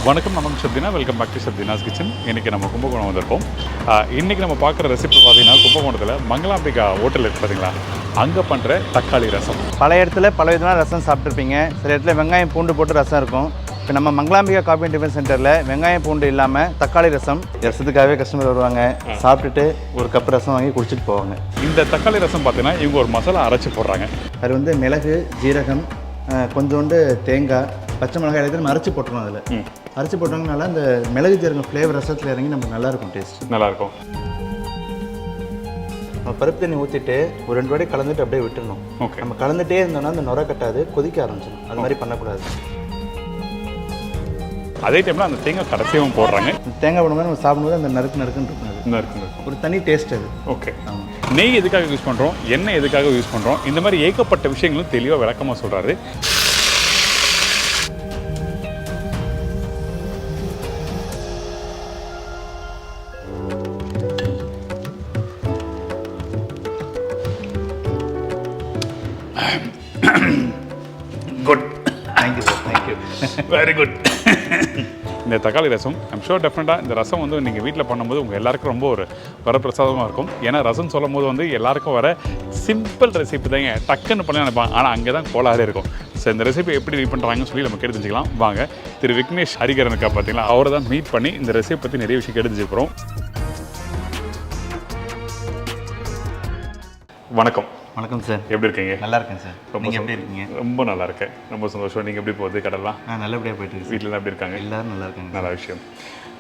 வணக்கம், நம்ம Sapthina. Welcome back to Sapthina's kitchen. இன்றைக்கி நம்ம கும்பகோணம் வந்திருக்கோம். இன்றைக்கி நம்ம பார்க்குற ரெசிபி பார்த்தீங்கன்னா கும்பகோணத்தில் மங்களாம்பிகா ஹோட்டல் இருக்குது பார்த்தீங்களா, அங்கே பண்ணுற தக்காளி ரசம். பல இடத்துல பல விதமான ரசம் சாப்பிட்ருப்பீங்க. சில இடத்துல வெங்காயம் பூண்டு போட்டு ரசம் இருக்கும். இப்போ நம்ம மங்களாம்பிகா காபி டிஃபன் சென்டரில் வெங்காயம் பூண்டு இல்லாமல் தக்காளி ரசம். ரசத்துக்காகவே கஸ்டமர் வருவாங்க, சாப்பிட்டுட்டு ஒரு கப் ரசம் வாங்கி குடிச்சிட்டு போவாங்க. இந்த தக்காளி ரசம் பார்த்தீங்கன்னா இவங்க ஒரு மசாலா அரைச்சி போடுறாங்க. அது வந்து மிளகு, ஜீரகம், கொஞ்சோண்டு தேங்காய், பச்சை மிளகாய் எல்லாத்தையும் நம்ம அரைச்சி போட்டுருவோம். அதில் அரைச்சி போட்டோம்னால அந்த மிளகு ஜீரகம் ஃப்ளேவர் ரசத்தில் இறங்கி நமக்கு நல்லாயிருக்கும், டேஸ்ட் நல்லாயிருக்கும். நம்ம பருப்பு தண்ணி ஊற்றிட்டு ஒரு 2 வாட்டி கலந்துட்டு அப்படியே விட்டுடணும். ஓகே, நம்ம கலந்துகிட்டே இருந்தோம்னா அந்த நுரை கட்டாது, கொதிக்க ஆரம்பிச்சிடும். அது மாதிரி பண்ணக்கூடாது. அதே டைமில் அந்த தேங்காய் கடைசியும் போடுறாங்க. தேங்காய் போடும்போது நம்ம சாப்பிடும்போது அந்த நறுக்குன்னு இருக்கும், ஒரு தனி டேஸ்ட் அது. ஓகே, நெய் எதுக்காக யூஸ் பண்ணுறோம், எண்ணெய் எதுக்காக யூஸ் பண்ணுறோம், இந்த மாதிரி ஏகப்பட்ட விஷயங்களும் தெளிவாக விளக்கமாக சொல்கிறாரு. Good, thank you sir, thank you, very good. இந்த தக்காளி ரசம் ஐம் ஷோர் டெஃபினட்டாக இந்த ரசம் வந்து நீங்கள் வீட்டில் பண்ணும்போது உங்கள் எல்லாருக்கும் ரொம்ப ஒரு வரப்பிரசாதமாக இருக்கும். ஏன்னா ரசம் சொல்லும் போது வந்து எல்லாருக்கும் வர சிம்பிள் ரெசிபி தாங்க, டக்குன்னு பண்ணி நினைப்பாங்க. ஆனால் அங்கே தான் கோளாறு இருக்கும். ஸோ இந்த ரெசிபி எப்படி ரீட் பண்ணுறாங்கன்னு சொல்லி நம்ம கேட்டு தெரிஞ்சுக்கலாம். வாங்க, திரு விக்னேஷ் ஹரிகரனுக்கா பார்த்தீங்களா, அவரை தான் மீட் பண்ணி இந்த ரெசிபி பற்றி நிறைய விஷயம் கேட்டு தெரிஞ்சுக்கிறோம். வணக்கம். வணக்கம் சார், எப்படி இருக்கீங்க? நல்லா இருக்கேன் சார். நீங்கள் எப்படி இருக்கீங்க? ரொம்ப நல்லா இருக்கேன், ரொம்ப சந்தோஷம். நீங்கள் எப்படி போகுது கடலாம்? நல்லபடியாக போயிட்டு இருக்கு. வீட்டிலலாம் எப்படி இருக்காங்க? எல்லாரும் நல்லா இருக்காங்க. நல்ல விஷயம்.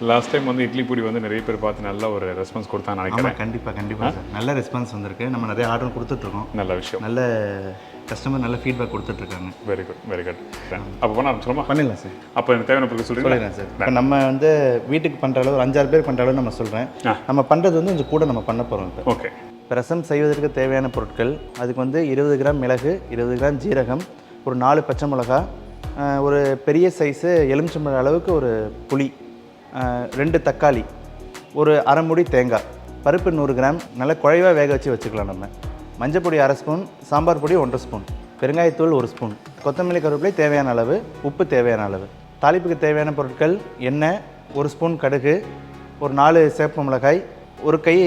லாஸ்ட் டைம் வந்து இட்லி பொடி வந்து நிறைய பேர் பார்த்து நல்ல ஒரு ரெஸ்பான்ஸ் கொடுத்தான்னு நினைக்கிறேன். கண்டிப்பாக சார், நல்ல ரெஸ்பான்ஸ் வந்திருக்கு. நம்ம நிறைய ஆர்டர் கொடுத்துட்ருக்கோம். நல்ல விஷயம். நல்ல கஸ்டமர் நல்ல ஃபீட்பேக் கொடுத்துட்ருக்காங்க. Very good, very good. அப்போ பண்ண ஆரம்பிச்சிடலாமா? பண்ணிடலாம் சார். அப்போ எனக்கு தேவையான பொருள் சொல்லிடுறேன் சார். இப்போ நம்ம வந்து வீட்டுக்கு பண்ணுற அளவு 5-6 பேர் பண்ணுற அளவு நம்ம சொல்கிறேன். நம்ம பண்ணுறது வந்து கொஞ்சம் கூட நம்ம பண்ண போகிறோம். இப்போ ஓகே, இப்போ ரசம் செய்வதற்கு தேவையான பொருட்கள், அதுக்கு வந்து 20 கிராம் மிளகு, 20 கிராம் ஜீரகம், ஒரு 4 பச்சை மிளகா, ஒரு பெரிய சைஸு எலுமிச்சம்பழம் அளவுக்கு ஒரு புளி, 2 தக்காளி, ஒரு அரை மூடி தேங்காய், பருப்பு 100 கிராம் நல்லா குழைவாக வேக வச்சு வச்சுக்கலாம். நம்ம மஞ்சள் பொடி 1/2 ஸ்பூன், சாம்பார் பொடி 1 ஸ்பூன், பெருங்காயத்தூள் 1 ஸ்பூன், கொத்தமல்லி கருவேப்பிலை தேவையான அளவு, உப்பு தேவையான அளவு. தாளிப்புக்கு தேவையான பொருட்கள் எண்ணெய், 1 ஸ்பூன் கடுகு, ஒரு 4 சிவப்பு மிளகாய், ஒரு கை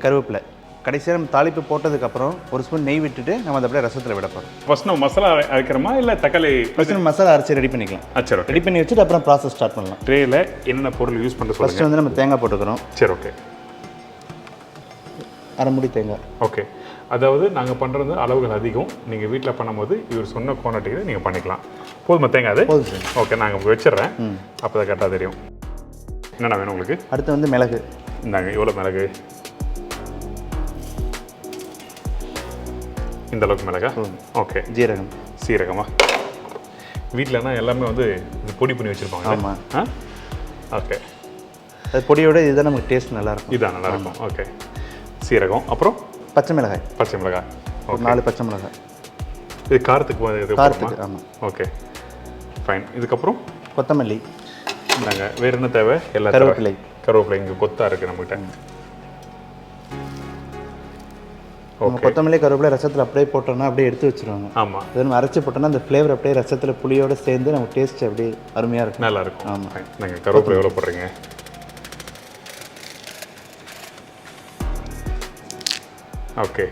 கருவேப்பிலை. கடைசியாக நம்ம தாளிப்பு போட்டதுக்கப்புறம் 1 ஸ்பூன் நெய் விட்டுட்டு நம்ம அதை அப்படியே ரசத்தில் விட போகிறோம். ஃபர்ஸ்ட் நம்ம மசாலா அரைக்கிறோமா இல்லை தக்காளி? ஃபஸ்ட்டு நம்ம மசாலா அரைச்சி ரெடி பண்ணிக்கலாம். சரி, ரெடி பண்ணி வச்சுட்டு அப்புறம் ப்ராசஸ் ஸ்டார்ட் பண்ணலாம். ட்ரேயில் என்னென்ன பொருள் யூஸ் பண்ணுறது? ஃபஸ்ட்டு வந்து நம்ம தேங்காய் போட்டுக்கிறோம். சரி, ஓகே. அரை மூடி தேங்காய். ஓகே, அதாவது நாங்கள் பண்ணுறது அளவுகள் அதிகம். நீங்கள் வீட்டில் பண்ணும்போது இவர் சொன்ன குவான்டிட்டியில் நீங்கள் பண்ணிக்கலாம். போதுமா தேங்காய்? அது போதும் சார். ஓகே, நாங்கள் வச்சிடுறேன். அப்போ தான் கரெக்டாக தெரியும். என்னென்ன வேணும் உங்களுக்கு? அடுத்து வந்து மிளகு. இந்தாங்க, எவ்வளோ மிளகு? இந்த அளவுக்கு மிளகா? ஓகே. ஜீரகம். சீரகமா? வீட்டிலனா எல்லாமே வந்து பொடி பண்ணி வச்சுருப்பாங்க. ஆமாம். ஓகே, அது பொடியோட இதுதான் நமக்கு டேஸ்ட் நல்லாயிருக்கும். இதான் நல்லாயிருக்கும். ஓகே, சீரகம். அப்புறம் பச்சை மிளகாய். பச்சை மிளகாய் ஒரு 4 பச்சை மிளகாய். இது காரத்துக்கு? காரத்துக்கு, ஆமாம். Okay, fine. இதுக்கப்புறம் கொத்தமல்லி. நாங்கள் வேறு என்ன தேவை? எல்லா கருவேப்பிலை. கருவேப்பிலை இங்கே கொத்தாக இருக்குது நம்மகிட்ட. கொத்தமல்லி கருவேப்பிலை ரசத்தில் அப்படியே போட்டோம்னா அப்படியே எடுத்து வச்சுருவாங்க. ஆமாம், அது நம்ம அரைச்சி போட்டோம்னா அந்த ஃப்ளேவர் அப்படியே ரசத்தில் புளியோடு சேர்ந்து நம்ம டேஸ்ட் அப்படியே அருமையாக இருக்கும். நல்லாயிருக்கும். ஆமாம். நாங்கள் கருவேப்பிலை எவ்வளோ போடுறீங்க? ஓகே,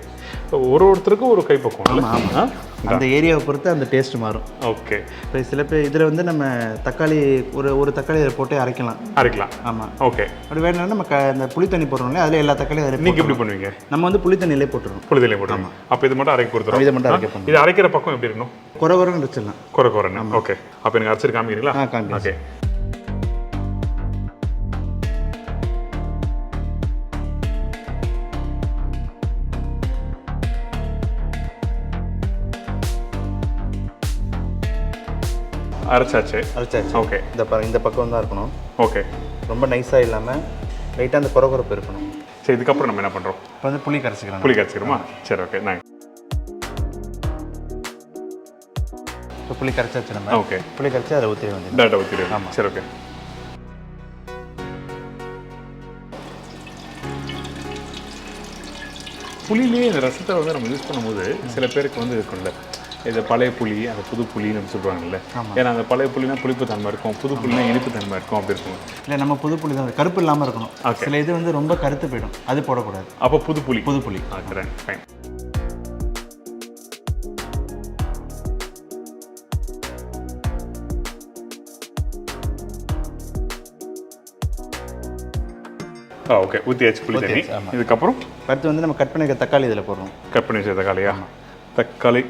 ஒருத்தருக்கும் ஒரு கைப்பக்குவம் இல்லை? ஆமாம், அந்த ஏரியாவை பொறுத்து அந்த டேஸ்ட் மாறும். ஓகே, இப்போ சில பேர் இதில் வந்து நம்ம தக்காளி ஒரு தக்காளி இதில் போட்டு அரைக்கலாம். ஆமாம். ஓகே, அப்படி வேணும்னா நம்ம இந்த புளி தண்ணி போடுறோம்ல, அதில் எல்லா தக்காளியும் அதில். நீங்கள் எப்படி பண்ணுவீங்க? நம்ம வந்து புளி தண்ணியிலே போட்டுருவோம். புளி தண்ணியிலே போட்டுருவோம். அப்போ இது மட்டும் அரைக்க கொடுத்துருவோம். இதை மட்டும் அரைக்க போகணும். இது அரைக்கிற பக்கம் எப்படி இருக்கணும்? குறன்னு வச்சிடலாம். குறன்னு. ஓகே, அப்போ எனக்கு அரைச்சி காமிக்கிறீங்களா? காமிக்கிறேன். ஓகே, அரைச்சாச்சு. ஓகே, இந்த பக்கம் தான் இருக்கணும். ஓகே, ரொம்ப நைஸாக இல்லாமல் லைட்டாக அந்த குறப்பு இருக்கணும். சரி, இதுக்கப்புறம் நம்ம என்ன பண்ணுறோம்? இப்போ வந்து புளி கரைச்சிக்கலாம். புளி கரைச்சிக்கிறோமா? சரி, ஓகே. நாங்கள் இப்போ புளி கரைச்சாச்சு. நம்ம ஓகே, புளி கரைச்சி அதை ஊற்றி வந்து டேட்டா ஊற்றிடுவோம். ஆமாம், சரி, ஓகே. புளியிலேயே இந்த ரசத்தை வந்து நம்ம யூஸ் பண்ணும்போது சில பேருக்கு வந்து இருக்கும்ல, இது பழைய புளி அந்த புது புளின்னு சொல்கிறாங்கல்ல, ஏன்னா அந்த பழைய புளினா புளிப்பு தன்மை இருக்கும், புது புளினா இனிப்பு தன்மை இருக்கும், அப்படி இருக்கும். இல்லை நம்ம புது புளி தான் கருப்பு இல்லாமல் இருக்கணும். சில இது வந்து ரொம்ப கருத்து போயிடும், அது போடக்கூடாது. அப்போ புது புளி ஃபைன். ஓகே, ஊற்றியாச்சு புளி தண்ணி. இதுக்கப்புறம் அடுத்து வந்து நம்ம கட் பண்ணி தக்காளி இதில் போடுறோம். கட் பண்ணி வச்ச தக்காளியா? தக்காளி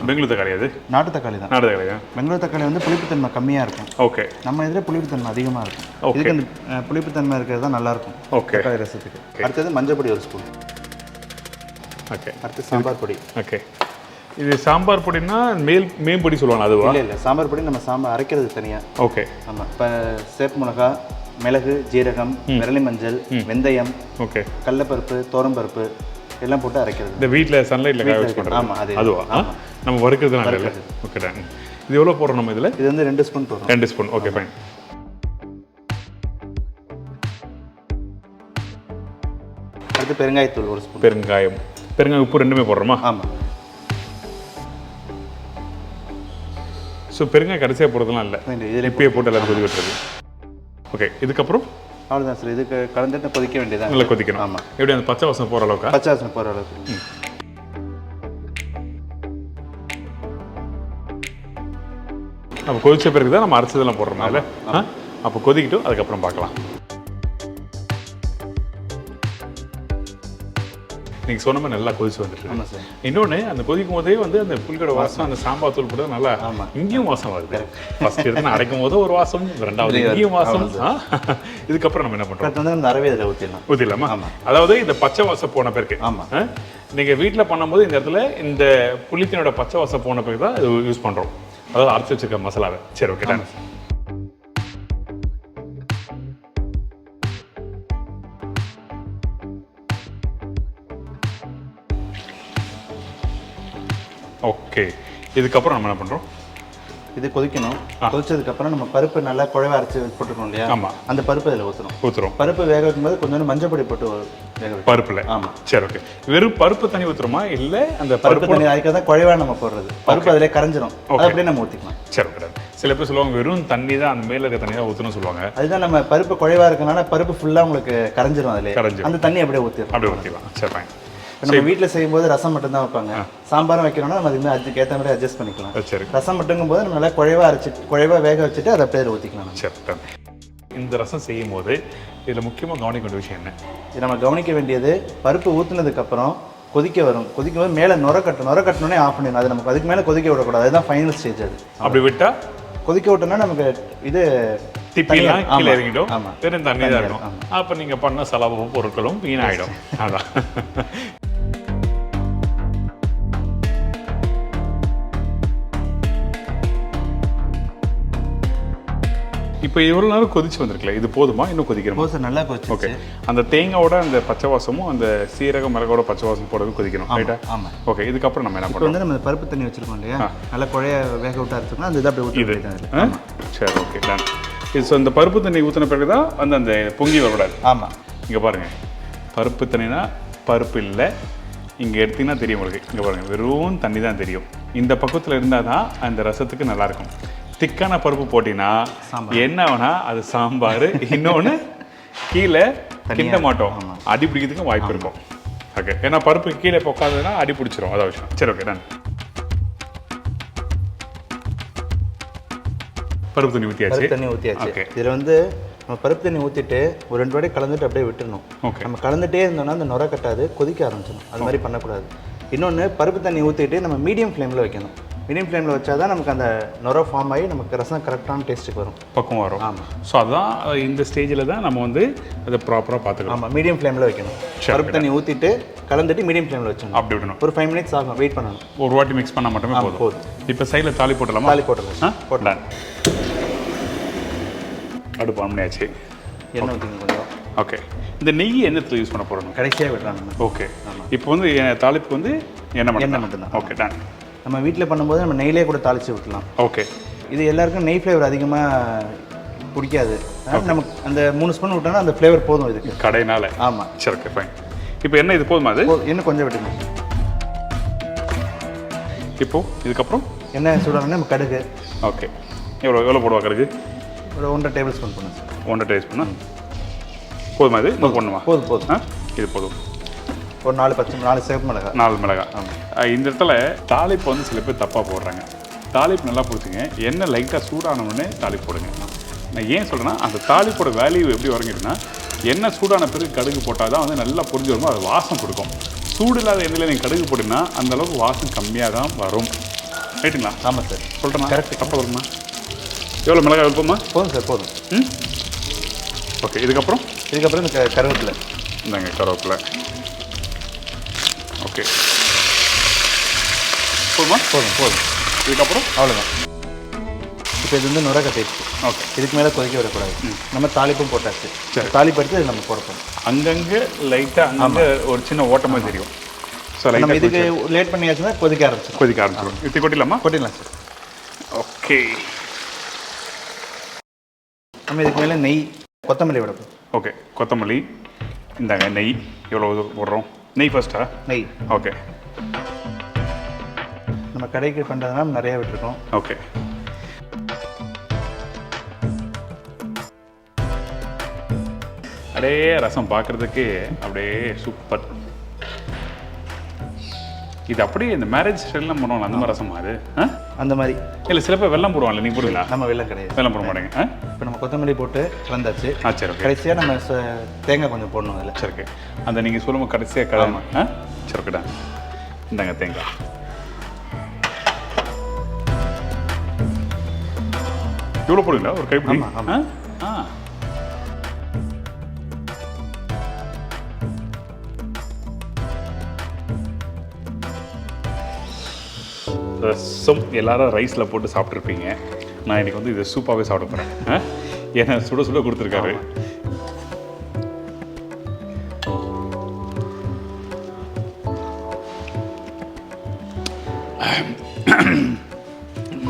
பெங்களூர் தக்காளி, அது நாட்டு தக்காளி தான். நாட்டு தக்காளியா? பெங்களூர் தக்காளி வந்து புளிப்புத்தன்மை கம்மியாக இருக்கும். ஓகே. நம்ம இதில் புளிப்புத்தன்மை அதிகமாக இருக்கும். இதுக்கு அந்த புளிப்புத்தன்மை இருக்கிறது தான் நல்லாயிருக்கும். ஓகே. தக்காளி ரசத்துக்கு. அடுத்தது மஞ்சள் பொடி 1 ஸ்பூன். ஓகே. அடுத்து சாம்பார் பொடி. ஓகே. இது சாம்பார் பொடினா மேம்பொடி சொல்லுவாங்க, அதுவா? இல்லை சாம்பார் பொடி நம்ம சாம்பார் அரைக்கிறது தனியாக. ஓகே. ஆமாம். இப்போ சேப் மிளகா, மிளகு, ஜீரகம், விரலி மஞ்சள், வெந்தயம், ஓகே, கடலைப்பருப்பு, தோரம்பருப்பு எல்லாம் போட்டு அரைக்கிறது. இந்த வீட்டில் சன்லைட்டில் காய வச்சு பண்ணுறது. ஆமாம், அதுவா? நம்ம வறுக்கிறதுனால இல்லை. Okay done. இது எவ்வளோ போடுறோம் நம்ம இதில்? இது வந்து 2 ஸ்பூன் போடுறோம். 2 ஸ்பூன். Okay fine. அடுத்து பெருங்காயத்தூள் 1 ஸ்பூன். பெருங்காயம், உப்பு ரெண்டுமே போடுறோமா? ஆமாம். ஸோ பெருங்காயம் கடைசியாக போடுறதுலாம் இல்லை, இதில் இப்பயே போட்டு எல்லாம் கொதி விட்டுறது. ஓகே. இதுக்கப்புறம் அவ்வளோதான் சார். இதுக்கு கலந்துட்டு கொதிக்க வேண்டியதான். நல்லா கொதிக்கணும். ஆமாம். எப்படி அந்த பச்சை வாசனை போகிற அளவுக்கு? பச்சை வாசனை போகிற அளவுக்கு. அப்போ கொதிச்ச பிறகு தான் நம்ம அரைச்சதெல்லாம் போடுறோம் இல்லை? அப்போ கொதிக்கிட்டும், அதுக்கப்புறம் பார்க்கலாம். நீங்கள் சொன்ன மாதிரி நல்லா கொதிச்சு வந்துட்டு. ஆமாம் சார். இன்னொன்று, அந்த கொதிக்கும் போதே வந்து அந்த புளியோட வாசம், அந்த சாம்பார் தூள் போட்டு நல்லா இங்கேயும் வாசம் வருது. ஃபர்ஸ்ட் எடுத்து அரைக்கும் போது ஒரு வாசம், ரெண்டாவது இங்கேயும் வாசம். இதுக்கப்புறம் நம்ம என்ன பண்ணுறோம்? வந்து அந்த அரவே இதில் ஊற்றிடலாமா? அதாவது இந்த பச்சை வாசம் போன பிறகு. ஆமாம். நீங்கள் வீட்டில் பண்ணும்போது இந்த இடத்துல இந்த புளித்தினோட பச்சை வாசம் போன பிறகு தான் இது யூஸ் பண்ணுறோம், அதாவது அரைச்சி வச்சுருக்க மசாலாவை. சரி, ஓகே டன். ஓகே. இதுக்கப்புறம் நம்ம என்ன பண்ணுறோம்? இது கொதிக்கணும். கொதிச்சதுக்கப்புறம் நம்ம பருப்பு நல்லா குழவை அரைச்சி போட்டுக்கணும் இல்லையா? ஆமாம். அந்த பருப்பு அதில் ஊற்றுறோம். பருப்பு வேக வைக்கும்போது கொஞ்சம் மஞ்சள் பொடி போட்டு வேக வைக்கும் பருப்பில். ஆமாம். சரி, ஓகே. வெறும் பருப்பு தண்ணி ஊற்றுறோமா இல்லை அந்த பருப்பு தண்ணி அதுக்காக தான் குழவாக நம்ம போடுறது? பருப்பு அதிலே கரைஞ்சிரும், அப்படியே நம்ம ஊற்றிக்கலாம். சரி, ஓகே. சில பேர் சொல்லுவாங்க வெறும் தண்ணி தான், அந்த மேலே இருக்க தண்ணி தான் ஊற்றணும்னு சொல்லுவாங்க. அதுதான் நம்ம பருப்பு குழவாக இருக்கனால பருப்பு ஃபுல்லாக உங்களுக்கு கரைஞ்சிரும், அதில் கரைஞ்சிரும். அந்த தண்ணி அப்படியே ஊற்றிடலாம். சரி ஃபைன். நம்ம வீட்டில் செய்யும்போது ரசம் மட்டும்தான் வைப்பாங்க. சாம்பாரும் வைக்கிறோம்னா நம்ம அதுக்கு ஏற்ற மாதிரி அட்ஜஸ்ட் பண்ணிக்கலாம். சரி. ரசம் மட்டுங்கும் போது நம்ம நல்லா குழைவாக வேக வச்சுட்டு அதை அப்படியே ஊற்றிக்கலாம். சரி. இந்த ரசம் செய்யும் போது இதில் முக்கியமாக கவனிக்க வேண்டிய விஷயம் என்ன? இது நம்ம கவனிக்க வேண்டியது, பருப்பு ஊற்றுனதுக்கப்புறம் கொதிக்க வரும். கொதிக்கும் போது மேலே நுர கட்டணுன்னே ஆஃப் பண்ணிடணும். அது நமக்கு அதுக்கு மேலே கொதிக்க விடக்கூடாது. அதுதான் ஃபைனல் ஸ்டேஜ். அது அப்படி விட்டால் கொதிக்க விட்டோம்னா நமக்கு இது திப்பிலாம் கீழே இறங்கிடும், வெறும் தண்ணி தான் இருக்கும். அப்போ நீங்கள் பண்ண செலவு பொருட்களும் வீணாயிடும். அதான். இப்போ இவ்வளோ நேரம் கொதிச்சு வந்திருக்கல, இது போதுமா? இன்னும் கொதிக்கணும்? போதும், நல்லா கொதிச்சு. ஓகே. அந்த தேங்காயோட அந்த பச்சை வாசமும் அந்த சீரக மிளகோட பச்சை வாசம் போடுறது கொதிக்கணும், ரைட்டா? ஆமாம். ஓகே. இதுக்கப்புறம் நம்ம என்ன பண்ணுறோம்? வந்து நம்ம பருப்பு தண்ணி வச்சிருக்கோம் இல்லையா, நல்லா குழைய வேக விட்டு அரைச்சிக்கணும். அந்த இதை அப்படி ஊற்றி. சரி, ஓகே டன். இது ஸோ இந்த பருப்பு தண்ணி ஊற்றின பிறகு தான் அந்த பொங்கி வரக்கூடாது. ஆமாம். இங்கே பாருங்கள், பருப்பு தண்ணினா பருப்பு இல்லை. இங்கே எடுத்திங்கன்னா தெரியும் உங்களுக்கு. இங்கே பாருங்கள், வெறும் தண்ணி தான் தெரியும். இந்த பக்கத்தில் இருந்தால் தான் அந்த ரசத்துக்கு நல்லாயிருக்கும். திக்கான பருப்பு போட்டிங்கன்னா என்ன வேணா அது சாம்பார், இன்னொன்று கீழே கிண்ட மாட்டோம், அடி பிடிக்கிறதுக்கும் வாய்ப்பு இருக்கும். ஓகே. ஏன்னா பருப்பு கீழே உட்காந்துன்னா அடி பிடிச்சிரும், அதான் விஷயம். சரி, ஓகே டன். பருப்பு தண்ணி ஊற்றியாச்சு. ஓகே. இதில் வந்து நம்ம பருப்பு தண்ணி ஊற்றிட்டு ஒரு 2 வாட்டி கலந்துட்டு அப்படியே விட்டுடணும். ஓகே. நம்ம கலந்துட்டே இருந்தோம்னா அந்த நுர கட்டாது, கொதிக்க ஆரம்பிச்சிடும். அது மாதிரி பண்ணக்கூடாது. இன்னொன்று, பருப்பு தண்ணி ஊற்றிட்டு நம்ம மீடியம் ஃப்ளேமில் வைக்கணும். மீடியம் ஃப்ளேமில் வச்சா தான் நமக்கு அந்த நுர ஃபார்ம் ஆகி நமக்கு ரசம் கரெக்டான டேஸ்ட்டுக்கு வரும், பக்கம் வரும். ஆமாம். ஸோ அதான் இந்த ஸ்டேஜில் தான் நம்ம வந்து அதை ப்ராப்பராக பார்த்துக்கலாம். ஆமாம், மீடியம் ஃப்ளேமில் வைக்கணும். பருப்பு தண்ணி ஊற்றிட்டு கலந்துட்டு மீடியம் ஃப்ளேமில் வச்சோம், அப்படி விடணும். ஒரு 5 மினிட்ஸ் ஆகும், வெயிட் பண்ணணும். ஒரு வாட்டி மிக்ஸ் பண்ணால் மட்டுமே போதும். இப்போ சைடில் தாலி போட்டலாமா? தாலி போட்டலாம். போட்டலாம். அடுப்பு ஆன் பண்ணியாச்சு. எண்ணெய் ஊற்றிங்க கொஞ்சம். ஓகே. இந்த நெய் எண்ணெய் யூஸ் பண்ண போகிறோம், கடைசியாக விடலாம். ஓகே. இப்போ வந்து தாளிப்புக்கு வந்து எண்ணெய் மட்டும்தான். Okay done. நம்ம வீட்டில் பண்ணும்போது நம்ம நெய்லே கூட தாளித்து விட்டுலாம். ஓகே. இது எல்லாருக்கும் நெய் ஃப்ளேவர் அதிகமாக பிடிக்காது. நமக்கு அந்த 3 ஸ்பூன் விட்டோம்னா அந்த ஃப்ளேவர் போதும் இதுக்கு, கடையினால. ஆமாம். சரி, ஓகே ஃபைன். இப்போ என்ன இது போதுமா? அது இன்னும் கொஞ்சம் விட்டுங்க. இப்போ இதுக்கப்புறம் எண்ணெய் சூடானே நம்ம கடுகு. ஓகே. எவ்வளோ போடுவா கடுகு? ஒரு 1.5 டேபிள் ஸ்பூன் போடணும் சார். 1.5 டேபிள் ஸ்பூனா போதுமா? இது இன்னும் போடணுமா? போதும். இது போதும். ஒரு 4 சிவப்பு மிளகாய். 4 மிளகாய். இந்த இடத்துல தாளிப்பு வந்து சில பேர் தப்பாக போடுறாங்க. தாளிப்பு நல்லா பிடிச்சிங்க. எண்ணெய் லைட்டாக சூடானவுடனே தாளிப்பு போடுங்க. நான் ஏன் சொல்கிறேன்னா அந்த தாளிப்போட வேல்யூ எப்படி வரங்கிட்டுனா எண்ணெய் சூடான பிறகு கடுகு போட்டால் தான் வந்து நல்லா பொரிஞ்சு வரும்போது அது வாசம் கொடுக்கும். சூடு இல்லாத எண்ணெயில் நீங்கள் கடுகு போட்டிங்கன்னா அந்தளவுக்கு வாசம் கம்மியாக தான் வரும். ரைட்டுங்களா? ஆமாம் சார். சொல்கிறேன்னா கரெக்ட். தப்பாக வருமா? எவ்வளோ மிளகாய் வைப்போமா? போதும் சார், போதும். ஓகே. இதுக்கப்புறம் இந்த கருவேப்பிலை. இந்தாங்க கருவேப்பிலை. ஓகே. போதுமா? போதும். இதுக்கப்புறம் அவ்வளோதான். இப்போ இது வந்து நுர கட்டிடுச்சு. ஓகே. இதுக்கு மேலே கொதிக்க விடக்கூடாது. நம்ம தாளிப்பும் போட்டாச்சு. சரி. தாளிப்பு எடுத்து இது நம்ம போடணும். அங்கங்கே லைட்டாக அங்கே ஒரு சின்ன ஓட்டமாக தெரியும். ஸோ நம்ம இதுக்கு லேட் பண்ணியாச்சுன்னா கொதிக்க ஆரம்பிச்சிடும். இது கொட்டிடலாமா? கொட்டிடலாம் சார். ஓகே. நம்ம இதுக்கு மேலே நெய், கொத்தமல்லி விடணும். ஓகே. கொத்தமல்லி. இந்தாங்க நெய். எவ்வளோ போடுறோம்? நெய் ஃபர்ஸ்ட்டா? நெய். ஓகே. நம்ம கடைக்கு பண்ணுறதுனால நிறையா விட்டுருக்கோம். ஓகே. அப்படியே ரசம் பார்க்குறதுக்கு அப்படியே சூப்பர். இது அப்படியே இந்த மேரேஜ் ஸ்டைல்லாம் பண்ணுவாங்க அந்த மாதிரி ரசம் அது? அந்த மாதிரி இல்லை சில பேர் வெல்லம் போடுவாங்கல்ல, நீங்கள் போடுவீங்களா? நம்ம வெல்லம் கிடையாது. வெல்லம் போட மாட்டேங்க. இப்போ நம்ம கொத்தமல்லி போட்டு கலந்தாச்சு. சரி. ஓகே. கடைசியாக நம்ம தேங்காய் கொஞ்சம் போடணும் அதில். சரி. ஓகே. அந்த நீங்கள் சொல்லும்போது கடைசியாக கிளம்ப. சரி. ஓகேடா. இந்தாங்க தேங்காய். இவ்வளோ போடுங்களா ஒரு கைப்பிடி? ரசம் எல்லாரும் ரைஸில் போட்டு சாப்பிட்ருப்பீங்க. நான் இன்றைக்கி வந்து இதை சூப்பாகவே சாப்பிட போகிறேன். ஏன்னா சுட சுட கொடுத்துருக்காரு.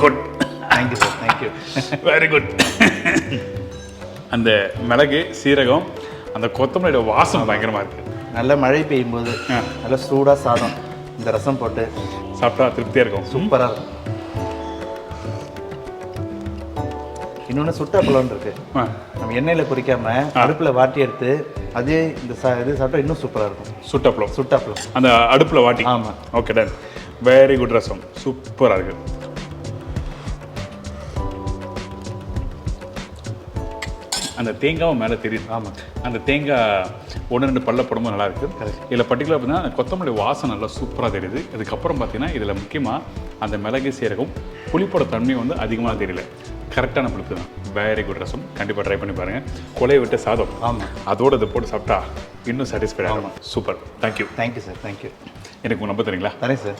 Good. Thank you sir. Thank you. Very good. அந்த மிளகு, சீரகம், அந்த கொத்தமல்லியோட வாசம் பயங்கரமாக இருக்குது. நல்ல மழை பெய்யும் போது நல்லா சூடாக சாதம் இந்த ரசம் போட்டு சாப்பிட்டா திருப்தியாக இருக்கும். சூப்பராக இருக்கும். இன்னொன்று சுட்டாப்பழம்னு இருக்கு. நம்ம எண்ணெயில் பொரிக்காம அடுப்பில் வாட்டி எடுத்து அதே இந்த இது சாப்பிட்டா இன்னும் சூப்பராக இருக்கும். சுட்டாப்பழம் அந்த அடுப்பில் வாட்டி. ஆமாம். Okay done. வெரி குட் ரசம். சூப்பராக இருக்குது. அந்த தேங்காவும் மேலே தெரியுது. ஆமாம். அந்த தேங்காய் 1-2 பல்ல போடும்போது நல்லா இருக்குது. இதில் பர்டிகுலர் பார்த்தீங்கன்னா அந்த கொத்தமல்லி வாசம் நல்லா சூப்பராக தெரியுது. அதுக்கப்புறம் பார்த்தீங்கன்னா இதில் முக்கியமாக அந்த மிளகு, சீரகம், புளிப்போட தன்மை வந்து அதிகமாக தெரியல. கரெக்டான புளிப்பு தான். வெரி குட் ரசம். கண்டிப்பாக ட்ரை பண்ணி பாருங்கள். கொலையை விட்டு சாதம். ஆமாம். அதோடு இதை போட்டு சாப்பிட்டா இன்னும் சாட்டிஸ்ஃபைட் ஆகும். Super. Thank you. Thank you sir. Thank you. எனக்கு உங்கள் நம்பர் தரீங்களா? தரேன் சார்.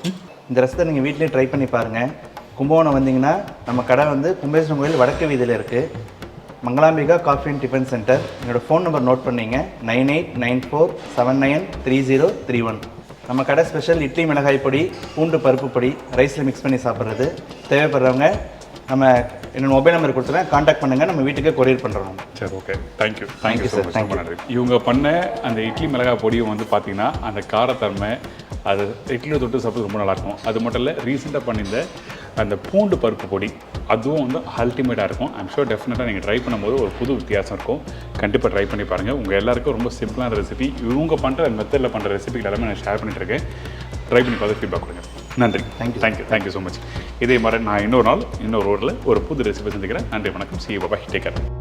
இந்த ரசத்தை நீங்கள் வீட்லேயே ட்ரை பண்ணி பாருங்கள். கும்பகோணம் வந்தீங்கன்னா நம்ம கடை வந்து கும்பேஸ்வரன் கோயில் வடக்கு வீதியில் இருக்குது. Mangalambika coffee and tiffin centre. என்னோடய ஃபோன் நம்பர் நோட் பண்ணிங்க. 9894793031. நம்ம கடை ஸ்பெஷல் இட்லி மிளகாய் பொடி, பூண்டு பருப்பு பொடி, ரைஸில் மிக்ஸ் பண்ணி சாப்பிட்றது. தேவைப்படுறவங்க நம்ம என்னோட மொபைல் நம்பர் கொடுத்துறேன், காண்டாக்ட் பண்ணுங்கள். நம்ம வீட்டுக்கே கொரியர் பண்ணுறோம். சரி. ஓகே. Thank you sir. ரொம்ப நன்றி. இவங்க பண்ண அந்த இட்லி மிளகாய் பொடியும் வந்து பார்த்தீங்கன்னா அந்த காரத்தன்மை அது இட்லியில் தொட்டு சாப்பிட்டு ரொம்ப நல்லாயிருக்கும். அது மட்டும் இல்லை, ரீசெண்டாக பண்ணியிருந்த அந்த பூண்டு பருப்பு பொடி அதுவும் வந்து அல்டிமேட்டாக இருக்கும். ஐம் ஷூர் டெஃபினட்டாக நீங்கள் ட்ரை பண்ணும்போது ஒரு புது வித்தியாசம் இருக்கும். கண்டிப்பாக ட்ரை பண்ணி பாருங்கள். உங்கள் எல்லாருக்கும் ரொம்ப சிம்பிளான ரெசிபி. இவங்க பண்ணுற மெத்தடில் பண்ணுற ரெசிபிகள் எல்லாமே நான் ஷேர் பண்ணிட்டுருக்கேன். ட்ரை பண்ணி பார்த்து ஃபீட்பேக் கொடுங்க. நன்றி. Thank you so much. இதே மாதிரி நான் இன்னொரு நாள் இன்னொரு ரோட்டில் ஒரு புது ரெசிபி செஞ்சுக்கிறேன். நன்றி, வணக்கம். See you. Bye. Take care.